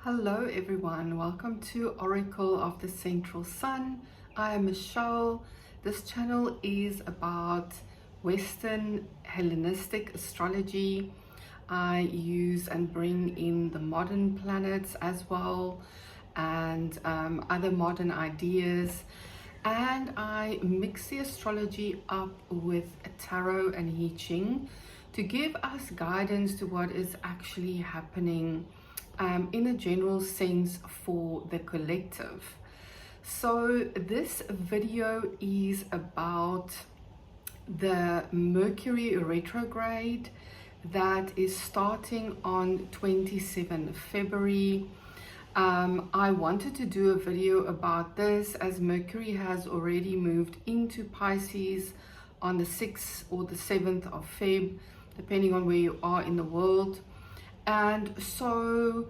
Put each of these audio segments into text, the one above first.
Hello everyone, welcome to Oracle of the Central Sun. I am Michelle. This channel is about Western Hellenistic astrology. I use and bring in the modern planets as well and other modern ideas, and I mix the astrology up with tarot and I Ching to give us guidance to what is actually happening in a general sense for the collective. So this video is about the Mercury retrograde that is starting on 27 February. I wanted to do a video about this as Mercury has already moved into Pisces on the 6th or the 7th of Feb, depending on where you are in the world. And so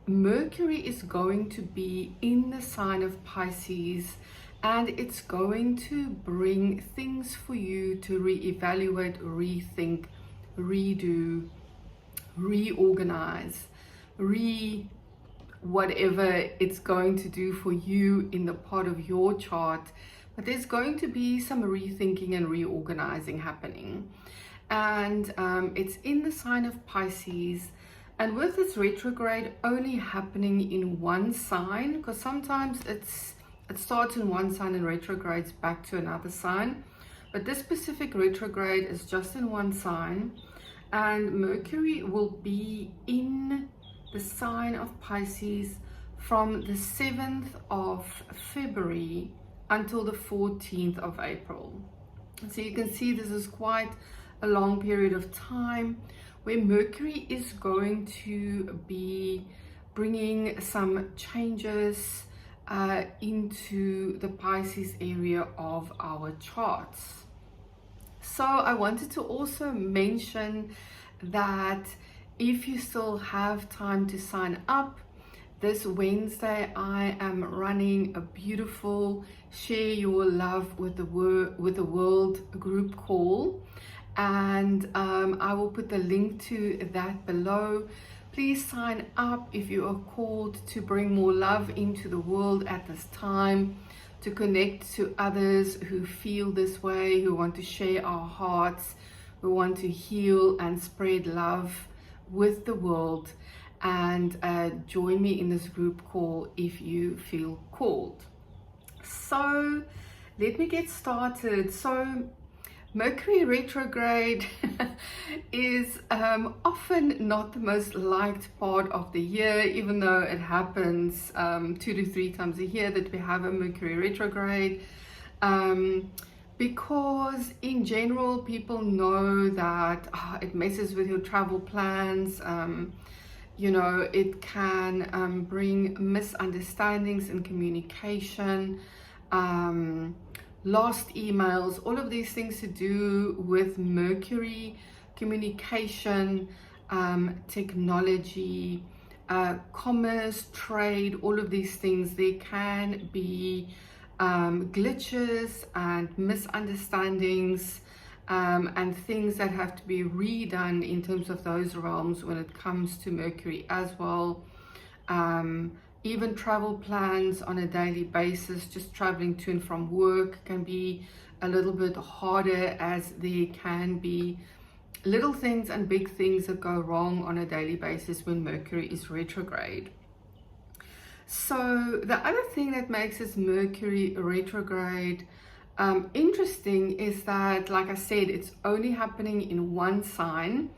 Mercury is going to be in the sign of Pisces, and it's going to bring things for you to reevaluate, rethink, redo, reorganize, whatever it's going to do for you in the part of your chart. But there's going to be some rethinking and reorganizing happening. And it's in the sign of Pisces. And with this retrograde only happening in one sign, because sometimes it starts in one sign and retrogrades back to another sign, but this specific retrograde is just in one sign, and Mercury will be in the sign of Pisces from the 7th of February until the 14th of April. So you can see this is quite a long period of time where Mercury is going to be bringing some changes into the Pisces area of our charts. So I wanted to also mention that if you still have time to sign up, this Wednesday I am running a beautiful Share Your Love with the World group call, and I will put the link to that below. Please sign up if you are called to bring more love into the world at this time, to connect to others who feel this way, who want to share our hearts, who want to heal and spread love with the world. And join me in this group call if you feel called. So let me get started. So Mercury retrograde is often not the most liked part of the year, even though it happens 2 to 3 times a year that we have a Mercury retrograde, because in general people know that it messes with your travel plans. You know, it can bring misunderstandings in communication, lost emails, all of these things to do with Mercury, communication, technology, commerce, trade, all of these things. There can be glitches and misunderstandings and things that have to be redone in terms of those realms when it comes to Mercury as well. Even travel plans on a daily basis, just traveling to and from work, can be a little bit harder, as there can be little things and big things that go wrong on a daily basis when Mercury is retrograde. So the other thing that makes this Mercury retrograde interesting is that, like I said, it's only happening in one sign.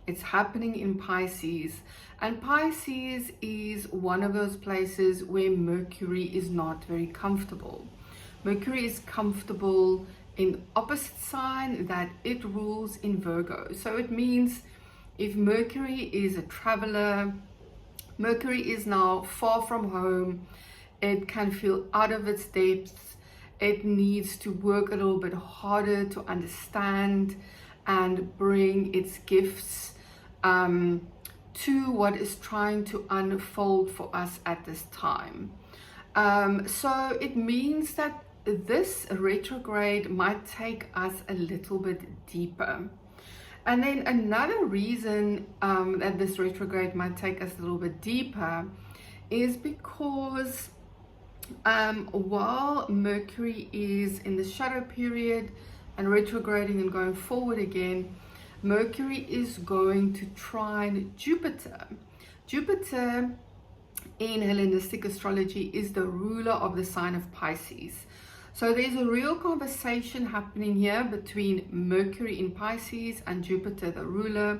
It's happening in Pisces, and Pisces is one of those places where Mercury is not very comfortable. Mercury is comfortable in opposite sign that it rules in Virgo. So it means if Mercury is a traveler, Mercury is now far from home, it can feel out of its depth, it needs to work a little bit harder to understand and bring its gifts to what is trying to unfold for us at this time. So it means that this retrograde might take us a little bit deeper. And then another reason that this retrograde might take us a little bit deeper is because while Mercury is in the shadow period and retrograding and going forward again, Mercury is going to trine Jupiter. Jupiter in Hellenistic astrology is the ruler of the sign of Pisces. So there's a real conversation happening here between Mercury in Pisces and Jupiter, the ruler.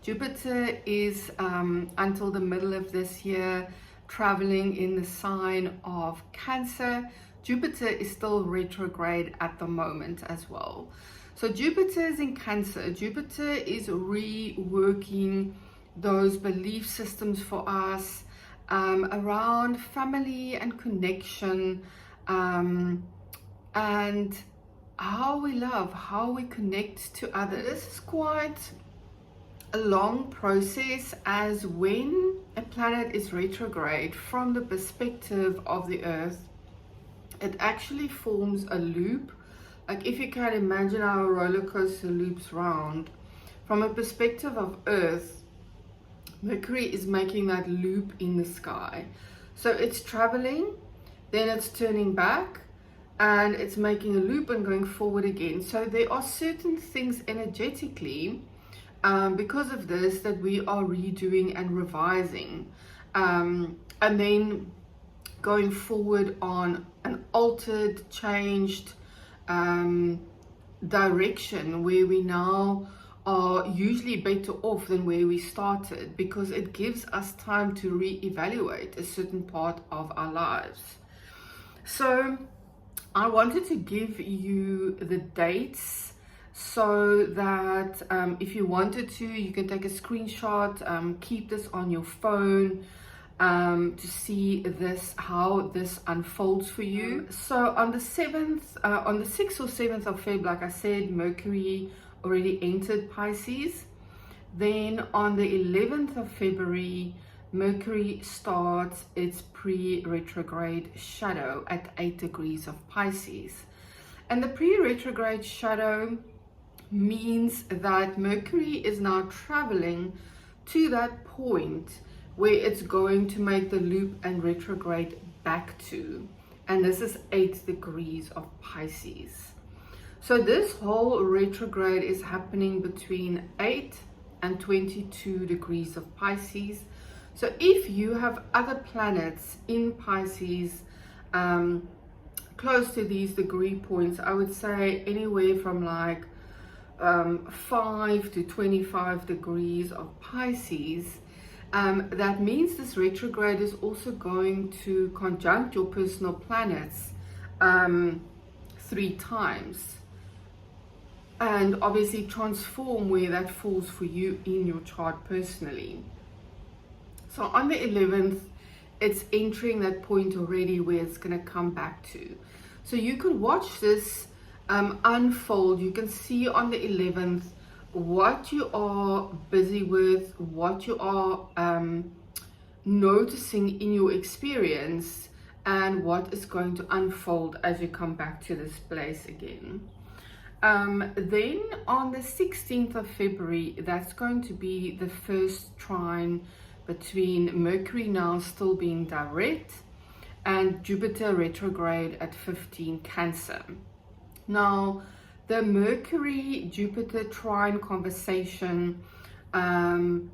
Jupiter is, until the middle of this year, traveling in the sign of Cancer. Jupiter is still retrograde at the moment as well. So Jupiter is in Cancer. Jupiter is reworking those belief systems for us around family and connection, and how we love, how we connect to others. This is quite a long process, as when a planet is retrograde, from the perspective of the Earth, it actually forms a loop. Like if you can imagine how a roller coaster loops round, from a perspective of Earth, Mercury is making that loop in the sky. So it's traveling, then it's turning back, and it's making a loop and going forward again. So there are certain things energetically, because of this, that we are redoing and revising, and then going forward on an altered, changed direction, where we now are usually better off than where we started, because it gives us time to reevaluate a certain part of our lives. So I wanted to give you the dates so that if you wanted to, you can take a screenshot, keep this on your phone, to see this, how this unfolds for you. So on the 7th, on the 6th or 7th of February, like I said, Mercury already entered Pisces. Then on the 11th of February, Mercury starts its pre-retrograde shadow at 8 degrees of Pisces. And the pre-retrograde shadow means that Mercury is now traveling to that point where it's going to make the loop and retrograde back to. And this is 8 degrees of Pisces. So this whole retrograde is happening between 8 and 22 degrees of Pisces. So if you have other planets in Pisces close to these degree points, I would say anywhere from like 5 to 25 degrees of Pisces, that means this retrograde is also going to conjunct your personal planets 3 times, and obviously transform where that falls for you in your chart personally. So on the 11th, it's entering that point already where it's going to come back to. So you can watch this unfold. You can see on the 11th what you are busy with, what you are noticing in your experience, and what is going to unfold as you come back to this place again. Then on the 16th of February, that's going to be the first trine between Mercury, now still being direct, and Jupiter retrograde at 15 Cancer. Now, the Mercury-Jupiter trine conversation,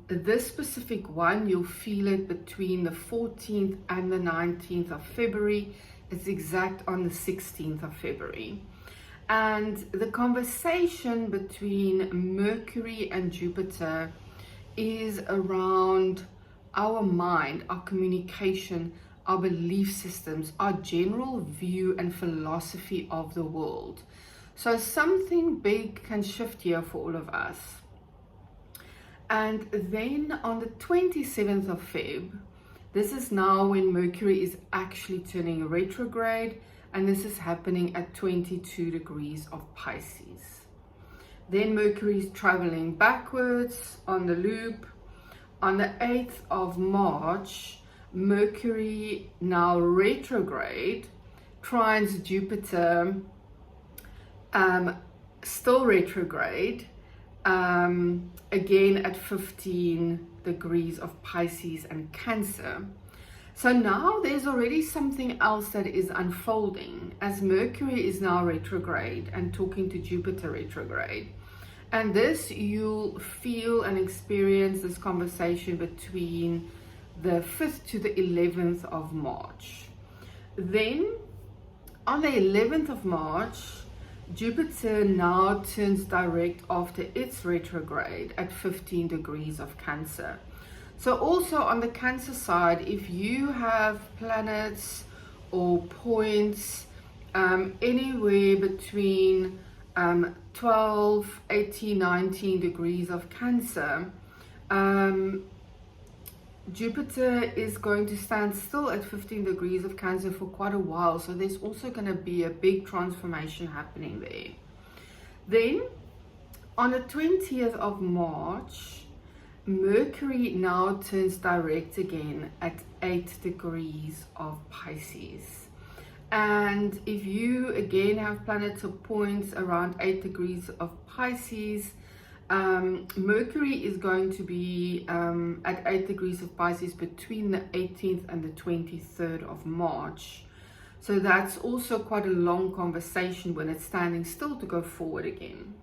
this specific one, you'll feel it between the 14th and the 19th of February. It's exact on the 16th of February. And the conversation between Mercury and Jupiter is around our mind, our communication, our belief systems, our general view and philosophy of the world. So something big can shift here for all of us. And then on the 27th of Feb, this is now when Mercury is actually turning retrograde, and this is happening at 22 degrees of Pisces. Then Mercury is traveling backwards on the loop. On the 8th of March, Mercury, now retrograde, trines Jupiter, still retrograde, again at 15 degrees of Pisces and Cancer. So now there's already something else that is unfolding, as Mercury is now retrograde and talking to Jupiter retrograde. And this, you'll feel and experience this conversation between the 5th to the 11th of March. Then on the 11th of March, Jupiter now turns direct after its retrograde at 15 degrees of Cancer. So also on the Cancer side, if you have planets or points anywhere between 12, 18, 19 degrees of Cancer, Jupiter is going to stand still at 15 degrees of Cancer for quite a while. So there's also going to be a big transformation happening there. Then on the 20th of March, Mercury now turns direct again at 8 degrees of Pisces. And if you again have planets or points around 8 degrees of Pisces, Mercury is going to be at 8 degrees of Pisces between the 18th and the 23rd of March. So that's also quite a long conversation when it's standing still to go forward again.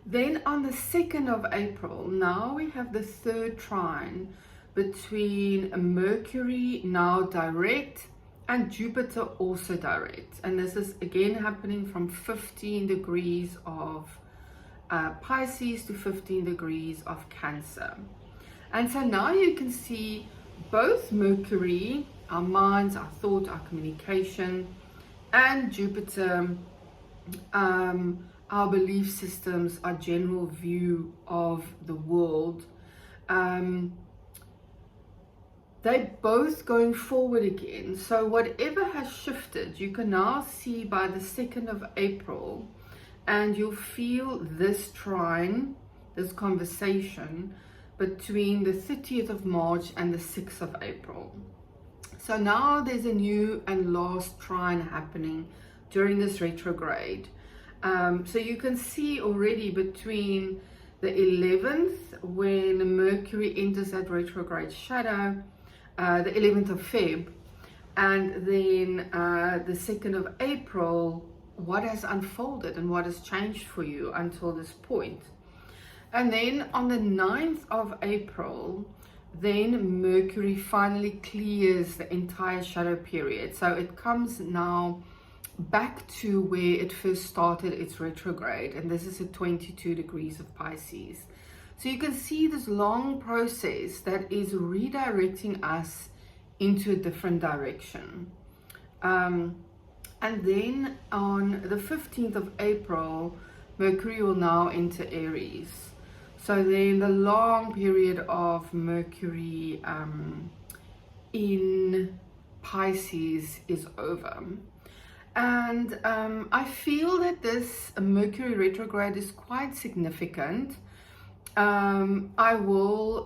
Then on the 2nd of April, now we have the third trine between Mercury now direct and Jupiter also direct. And this is again happening from 15 degrees of Pisces to 15 degrees of Cancer. And so now you can see both Mercury, our minds, our thought, our communication, and Jupiter, our belief systems, our general view of the world, they're both going forward again. So whatever has shifted, you can now see by the 2nd of April, and you'll feel this trine, this conversation between the 30th of March and the 6th of April. So now there's a new and last trine happening during this retrograde. So you can see already between the 11th, when Mercury enters that retrograde shadow, the 11th of Feb, and then the 2nd of April, what has unfolded and what has changed for you until this point. And then on the 9th of April, then Mercury finally clears the entire shadow period. So it comes now back to where it first started its retrograde, and this is at 22 degrees of Pisces. So you can see this long process that is redirecting us into a different direction. And then on the 15th of April, Mercury will now enter Aries. So then the long period of Mercury in Pisces is over. And I feel that this Mercury retrograde is quite significant. I will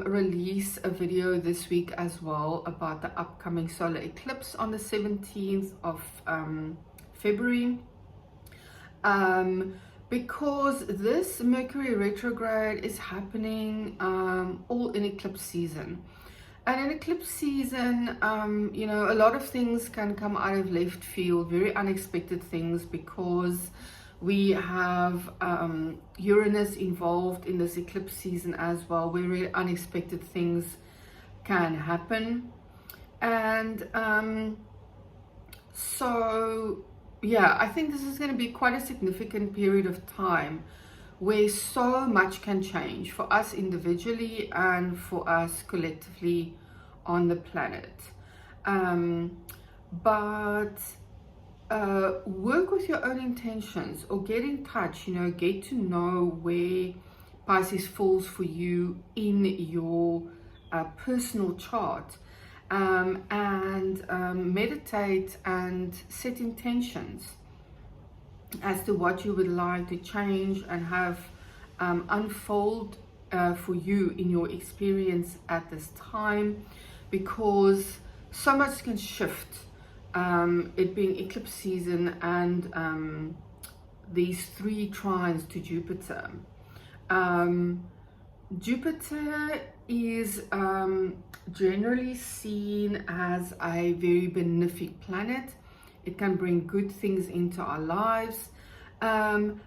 release a video this week as well about the upcoming solar eclipse on the 17th of February. Because this Mercury retrograde is happening all in eclipse season. And in eclipse season, you know, a lot of things can come out of left field, very unexpected things, because we have Uranus involved in this eclipse season as well, where very unexpected things can happen. And so, yeah, I think this is going to be quite a significant period of time where so much can change for us individually and for us collectively on the planet. Work with your own intentions, or get in touch, you know, get to know where Pisces falls for you in your personal chart, and meditate and set intentions as to what you would like to change and have unfold for you in your experience at this time, because so much can shift, it being eclipse season and these three trines to Jupiter. Jupiter is generally seen as a very benefic planet. It can bring good things into our lives. And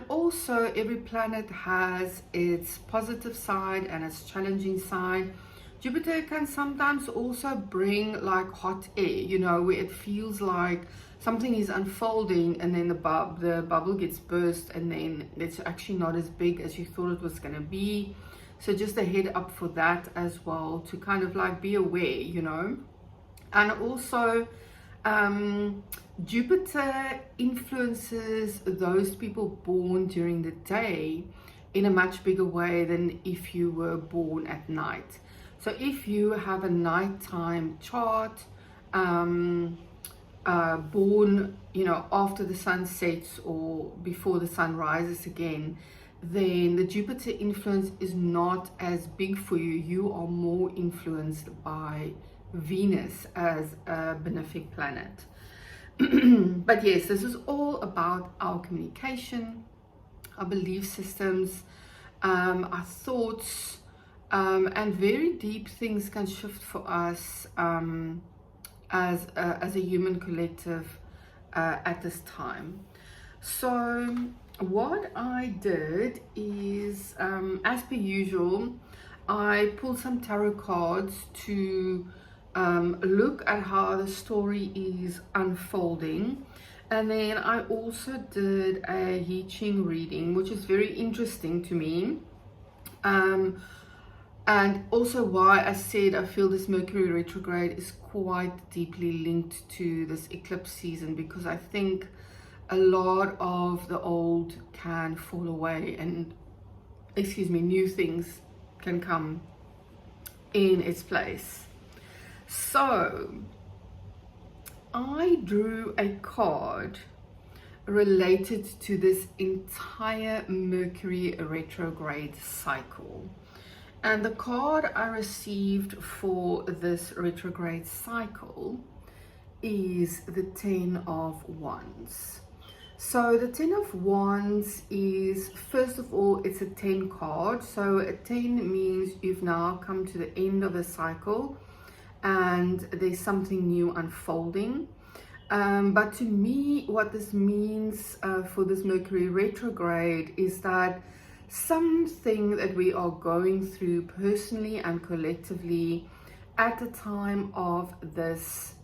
also every planet has its positive side and its challenging side. Jupiter can sometimes also bring like hot air, you know, where it feels like something is unfolding and then the bubble gets burst and then it's actually not as big as you thought it was going to be. So just a head up for that as well, to kind of like be aware, you know. And also Jupiter influences those people born during the day in a much bigger way than if you were born at night. So if you have a nighttime chart, born, you know, after the sun sets or before the sun rises again, then the Jupiter influence is not as big for you. You are more influenced by Venus as a benefic planet. But yes, this is all about our communication, our belief systems, our thoughts, and very deep things can shift for us as a human collective at this time. So what I did is, as per usual, I pulled some tarot cards to look at how the story is unfolding. And then I also did a I Ching reading, which is very interesting to me. And also why I said I feel this Mercury retrograde is quite deeply linked to this eclipse season, because I think a lot of the old can fall away and, new things can come in its place. So I drew a card related to this entire Mercury retrograde cycle. And the card I received for this retrograde cycle is the 10 of Wands. So the 10 of Wands is, first of all, it's a 10 card. So a 10 means you've now come to the end of a cycle and there's something new unfolding. But to me, what this means for this Mercury retrograde is that something that we are going through personally and collectively at the time of this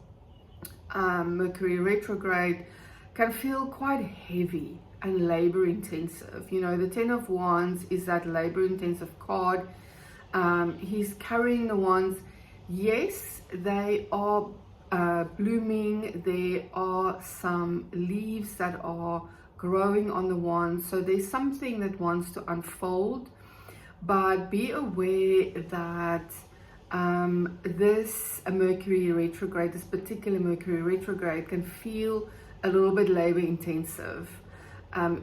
Mercury retrograde can feel quite heavy and labor intensive. You know, the 10 of Wands is that labor intensive card. He's carrying the wands. Yes, they are blooming. There are some leaves that are growing on the wands, so there's something that wants to unfold, but be aware that this Mercury retrograde, this particular Mercury retrograde, can feel a little bit labor intensive,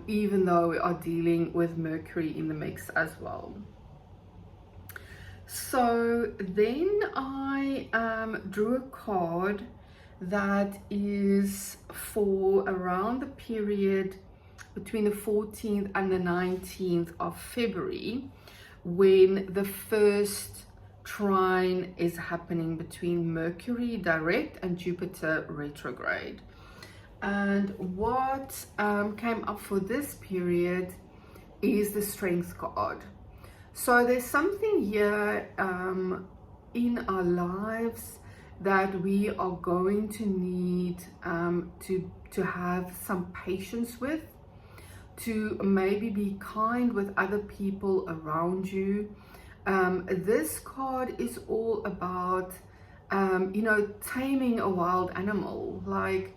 even though we are dealing with Mercury in the mix as well. So then I drew a card that is for around the period between the 14th and the 19th of February, when the first trine is happening between Mercury direct and Jupiter retrograde. And what came up for this period is the Strength card. So there's something here in our lives that we are going to need to have some patience with, to maybe be kind with other people around you. This card is all about, taming a wild animal, like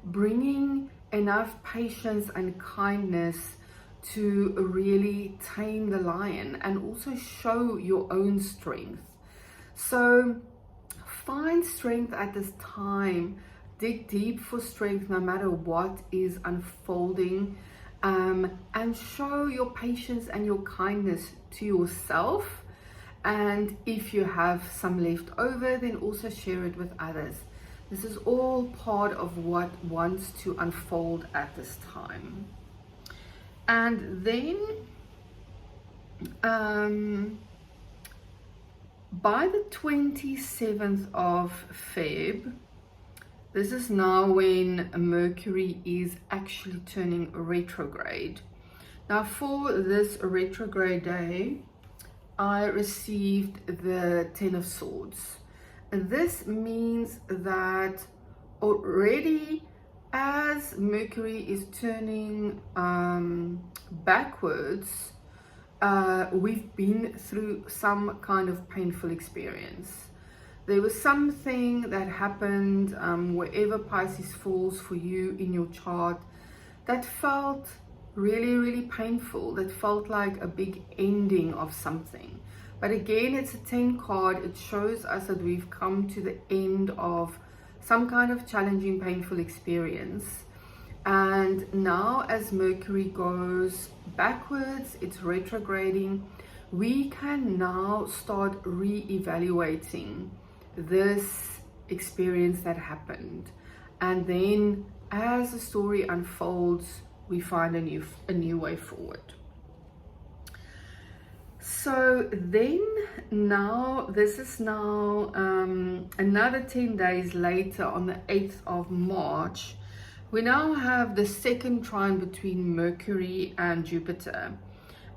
bringing enough patience and kindness to really tame the lion and also show your own strength. So find strength at this time. Dig deep for strength no matter what is unfolding, and show your patience and your kindness to yourself. And if you have some left over, then also share it with others. This is all part of what wants to unfold at this time. And then by the 27th of Feb, this is now when Mercury is actually turning retrograde. Now for this retrograde day, I received the Ten of Swords. And this means that already as Mercury is turning backwards, we've been through some kind of painful experience. There was something that happened wherever Pisces falls for you in your chart that felt really, really painful, that felt like a big ending of something. But again, it's a 10 card. It shows us that we've come to the end of some kind of challenging, painful experience. And now as Mercury goes backwards, it's retrograding, we can now start re-evaluating this experience that happened. And then as the story unfolds, we find a new way forward. So then now, this is now another 10 days later, on the 8th of March, we now have the second trine between Mercury and Jupiter,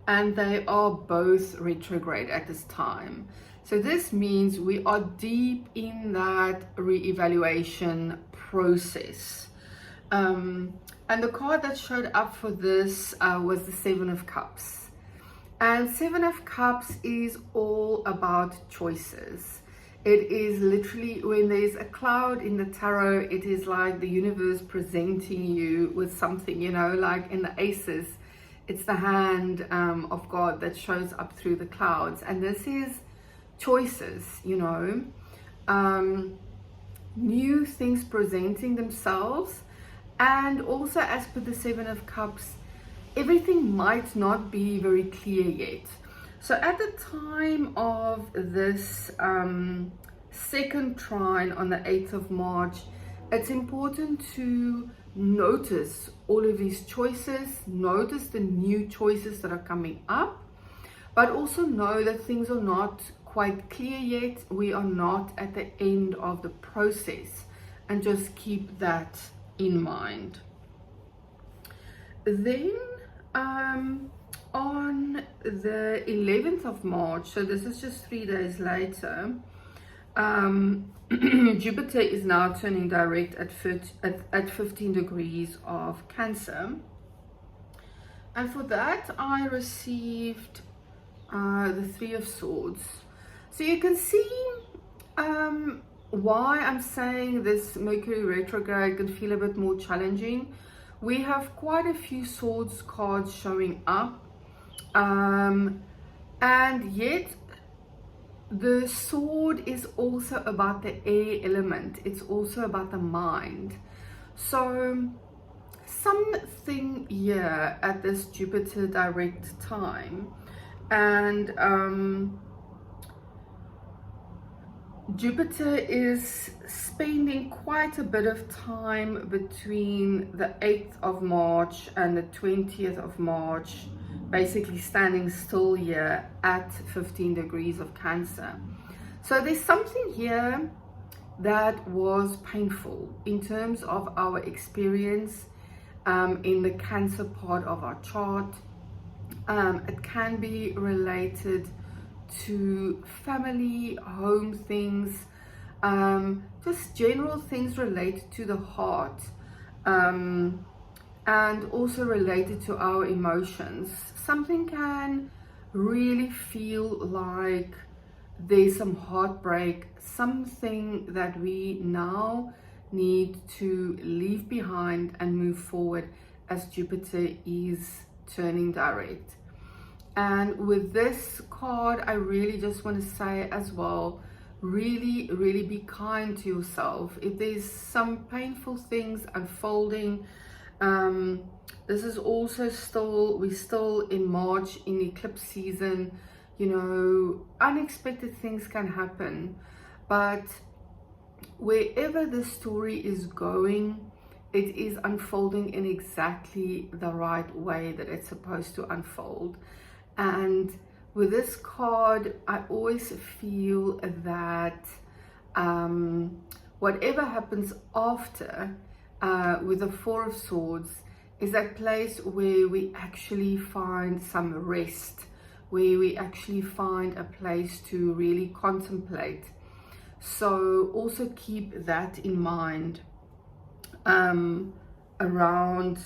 and they are both retrograde at this time. So this means we are deep in that re-evaluation process. And the card that showed up for this was the Seven of Cups. And Seven of Cups is all about choices. It is literally, when there's a cloud in the tarot, it is like the universe presenting you with something, you know, like in the Aces, it's the hand of God that shows up through the clouds. And this is choices, you know, new things presenting themselves. And also, as per the Seven of Cups, everything might not be very clear yet. So at the time of this second trine on the 8th of March, it's important to notice all of these choices, notice the new choices that are coming up, but also know that things are not quite clear yet. We are not at the end of the process, and just keep that in mind. Then on the 11th of March, so this is just 3 days later, Jupiter is now turning direct at 15 degrees of Cancer. And for that, I received the Three of Swords. So you can see why I'm saying this Mercury retrograde can feel a bit more challenging. We have quite a few swords cards showing up, and yet the sword is also about the air element. It's also about the mind. So something here at this Jupiter direct time, and Jupiter is spending quite a bit of time between the 8th of March and the 20th of March, basically standing still here at 15 degrees of Cancer. So there's something here that was painful in terms of our experience in the Cancer part of our chart. It can be related to family, home things, just general things related to the heart, and also related to our emotions. Something can really feel like there's some heartbreak, something that we now need to leave behind and move forward as Jupiter is turning direct. And with this card, I really just want to say as well, really, really be kind to yourself. If there's some painful things unfolding, this is also we're still in March, in eclipse season, you know, unexpected things can happen. But wherever the story is going, it is unfolding in exactly the right way that it's supposed to unfold. And with this card, I always feel that whatever happens after with the Four of Swords is that place where we actually find some rest, where we actually find a place to really contemplate. So also keep that in mind around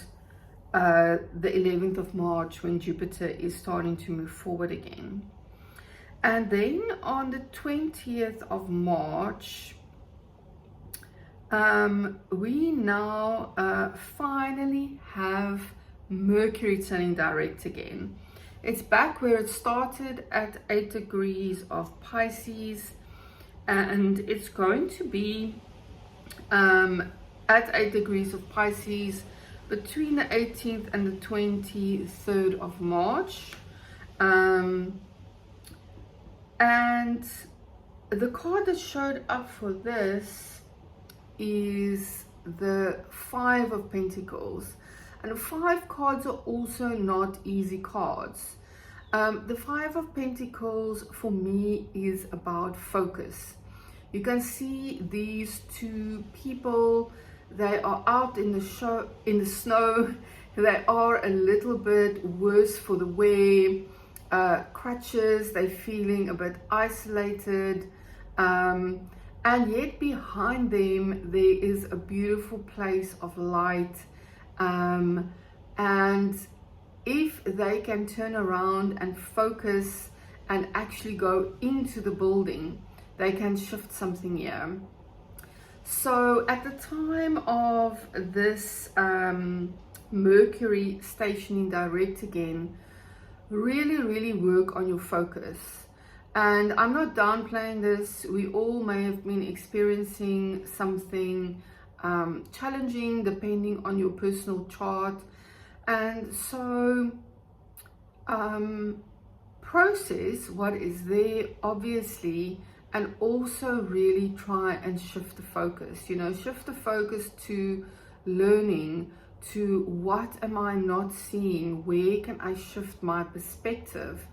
the 11th of March, when Jupiter is starting to move forward again. And then on the 20th of March, we now finally have Mercury turning direct again. It's back where it started at 8 degrees of Pisces, and it's going to be at 8 degrees of Pisces between the 18th and the 23rd of March. And the card that showed up for this is the Five of Pentacles. And 5 cards are also not easy cards. The Five of Pentacles for me is about focus. You can see these two people. They are out in the snow. They are a little bit worse for the wear. Crutches. They're feeling a bit isolated. And yet behind them there is a beautiful place of light. And if they can turn around and focus and actually go into the building, they can shift something here. So at the time of this Mercury stationing direct again, really work on your focus. And I'm not downplaying this. We all may have been experiencing something challenging depending on your personal chart. And so process what is there, obviously, and also really try and shift the focus. Shift the focus to learning, to what am I not seeing, where can I shift my perspective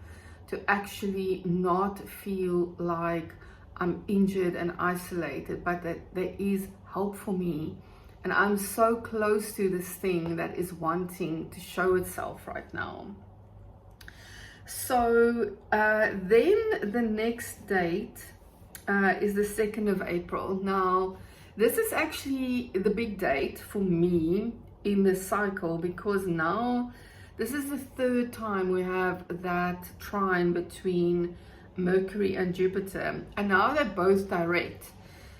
to actually not feel like I'm injured and isolated, but that there is help for me. And I'm so close to this thing that is wanting to show itself right now. So then the next date is the 2nd of April. Now, this is actually the big date for me in the cycle, because now this is the 3rd time we have that trine between Mercury and Jupiter, and now they're both direct.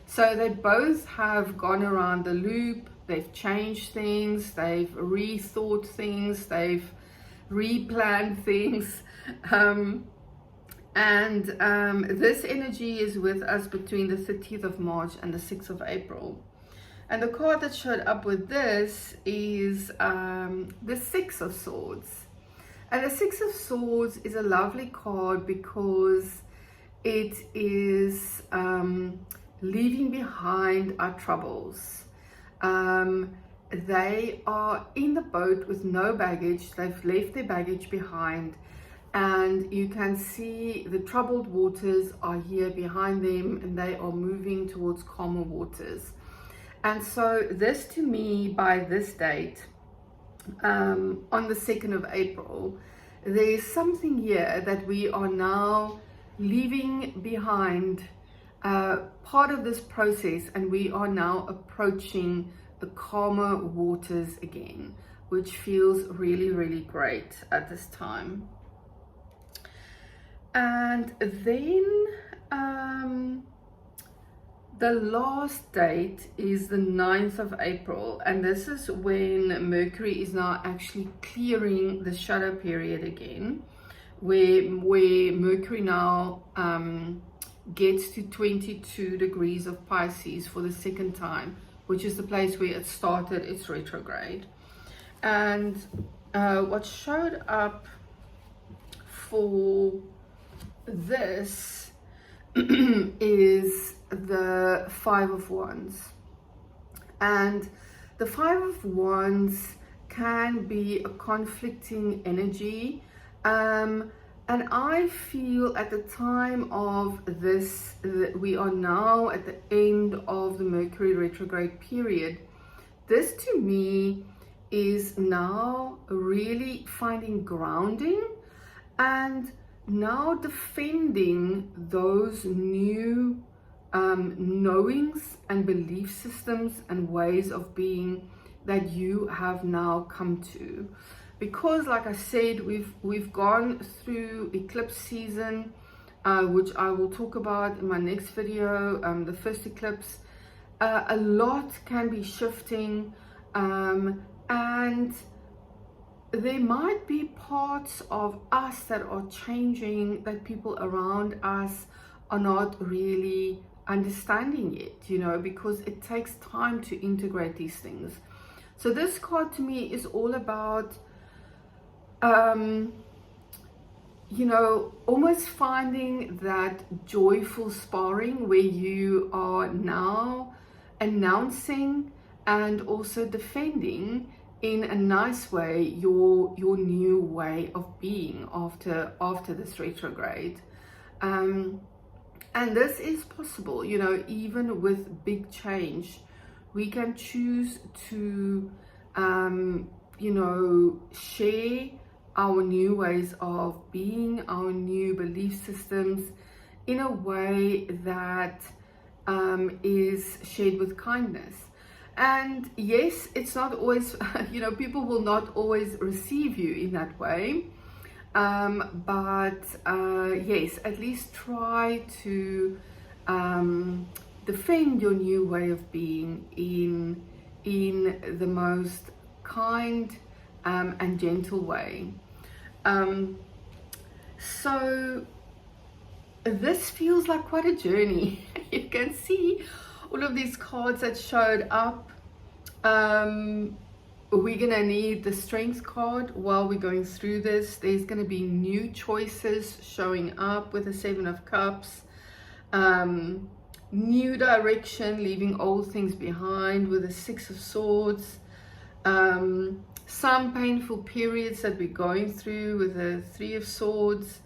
So they both have gone around the loop. They've changed things, they've rethought things, they've replanned things. This energy is with us between the 30th of March and the 6th of April. And the card that showed up with this is the Six of Swords. And the Six of Swords is a lovely card because it is leaving behind our troubles. They are in the boat with no baggage. They've left their baggage behind. And you can see the troubled waters are here behind them, and they are moving towards calmer waters. And so this, to me, by this date, on the 2nd of April, there's something here that we are now leaving behind part of this process, and we are now approaching the calmer waters again, which feels really great at this time. And then the last date is the 9th of April, and this is when Mercury is now actually clearing the shadow period again, where Mercury now gets to 22 degrees of Pisces for the 2nd time, which is the place where it started its retrograde. And what showed up for this is the Five of Wands. And the Five of Wands can be a conflicting energy, And I feel at the time of this, that we are now at the end of the Mercury retrograde period. This to me is now really finding grounding and now defending those new knowings and belief systems and ways of being that you have now come to. Because like I said, we've gone through eclipse season, which I will talk about in my next video, the first eclipse. A lot can be shifting, and there might be parts of us that are changing that people around us are not really understanding it, you know, because it takes time to integrate these things. So this card to me is all about you know, almost finding that joyful sparring where you are now announcing and also defending in a nice way your new way of being after this retrograde. And this is possible, you know, even with big change, we can choose to you know, share our new ways of being, our new belief systems in a way that is shared with kindness. And yes, it's not always, you know, people will not always receive you in that way. But yes, at least try to defend your new way of being in the most kind and gentle way. So this feels like quite a journey. You can see all of these cards that showed up. We're gonna need the strength card while we're going through this. There's gonna be new choices showing up with the 7 of Cups. New direction, leaving old things behind with the 6 of Swords. Some painful periods that we're going through with the 3 of Swords.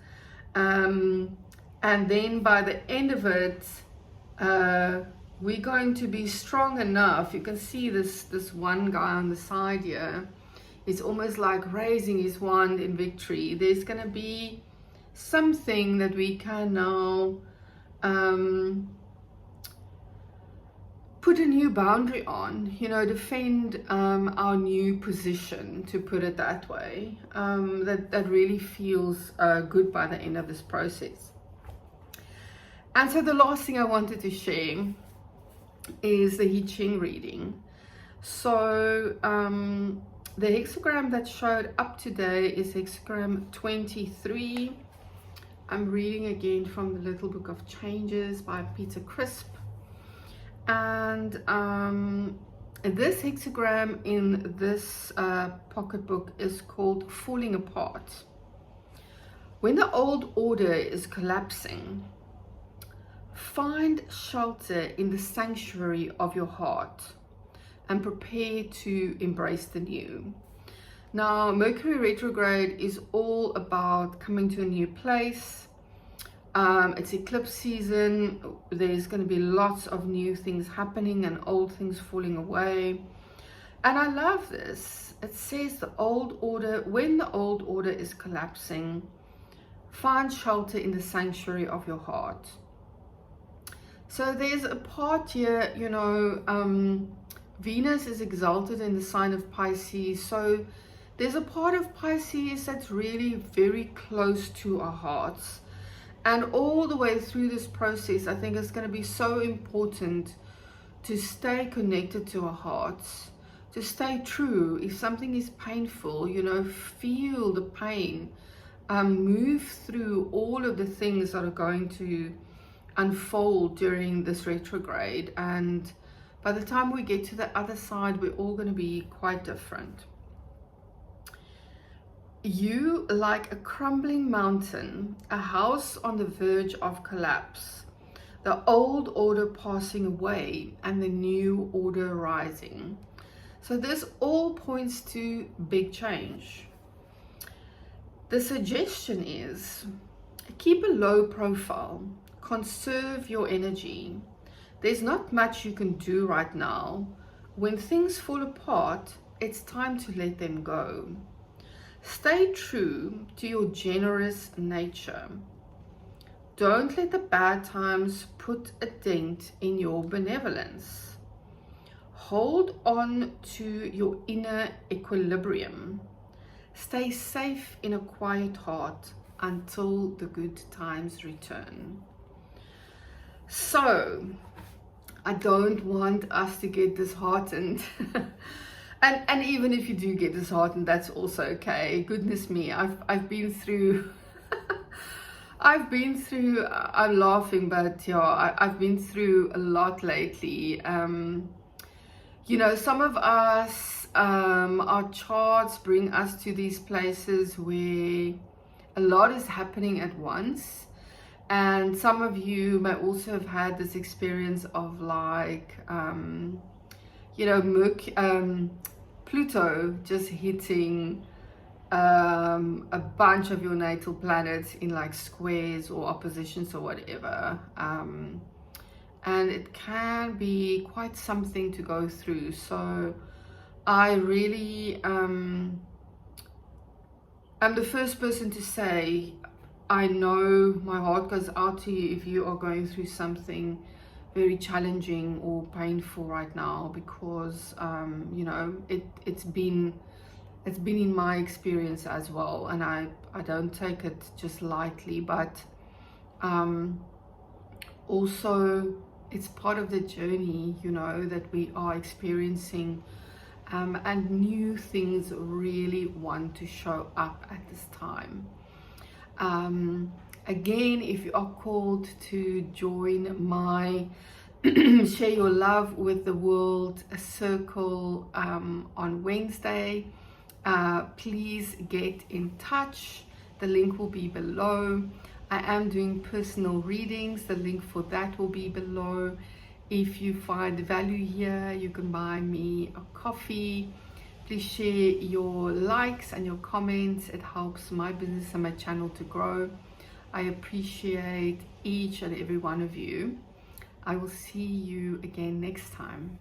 And then by the end of it, we're going to be strong enough. You can see this one guy on the side here. It's almost like raising his wand in victory. There's going to be something that we can now put a new boundary on, you know, defend our new position, to put it that way. That really feels good by the end of this process. And so the last thing I wanted to share is the I Ching reading. So the hexagram that showed up today is hexagram 23. I'm reading again from the Little Book of Changes by Peter Crisp. And this hexagram in this pocketbook is called Falling Apart. When the old order is collapsing, find shelter in the sanctuary of your heart and prepare to embrace the new. Now, Mercury retrograde is all about coming to a new place. It's eclipse season. There's going to be lots of new things happening and old things falling away. And I love this. It says the old order, when the old order is collapsing, find shelter in the sanctuary of your heart. So there's a part here, you know, Venus is exalted in the sign of Pisces. So there's a part of Pisces that's really very close to our hearts. And all the way through this process, I think it's going to be so important to stay connected to our hearts, to stay true. If something is painful, you know, feel the pain, move through all of the things that are going to unfold during this retrograde. And by the time we get to the other side, we're all going to be quite different. You, like a crumbling mountain, a house on the verge of collapse, the old order passing away and the new order rising. So this all points to big change. The suggestion is keep a low profile, conserve your energy. There's not much you can do right now. When things fall apart, it's time to let them go. Stay true to your generous nature. Don't let the bad times put a dent in your benevolence. Hold on to your inner equilibrium. Stay safe in a quiet heart until the good times return. So, I don't want us to get disheartened. and even if you do get disheartened, that's also okay. Goodness me, I've been through I'm laughing, but yeah, I've been through a lot lately. You know, some of us, our charts bring us to these places where a lot is happening at once. And some of you may also have had this experience of like, you know, Pluto just hitting a bunch of your natal planets in like squares or oppositions or whatever. And it can be quite something to go through. So I really am the first person to say, I know my heart goes out to you if you are going through something very challenging or painful right now, because you know, it's been in my experience as well, and I don't take it just lightly, but also it's part of the journey, you know, that we are experiencing, and new things really want to show up at this time. Again, if you are called to join my Share Your Love with the World circle on Wednesday, please get in touch. The link will be below. I am doing personal readings. The link for that will be below. If you find value here, you can buy me a coffee. Please share your likes and your comments. It helps my business and my channel to grow. I appreciate each and every one of you. I will see you again next time.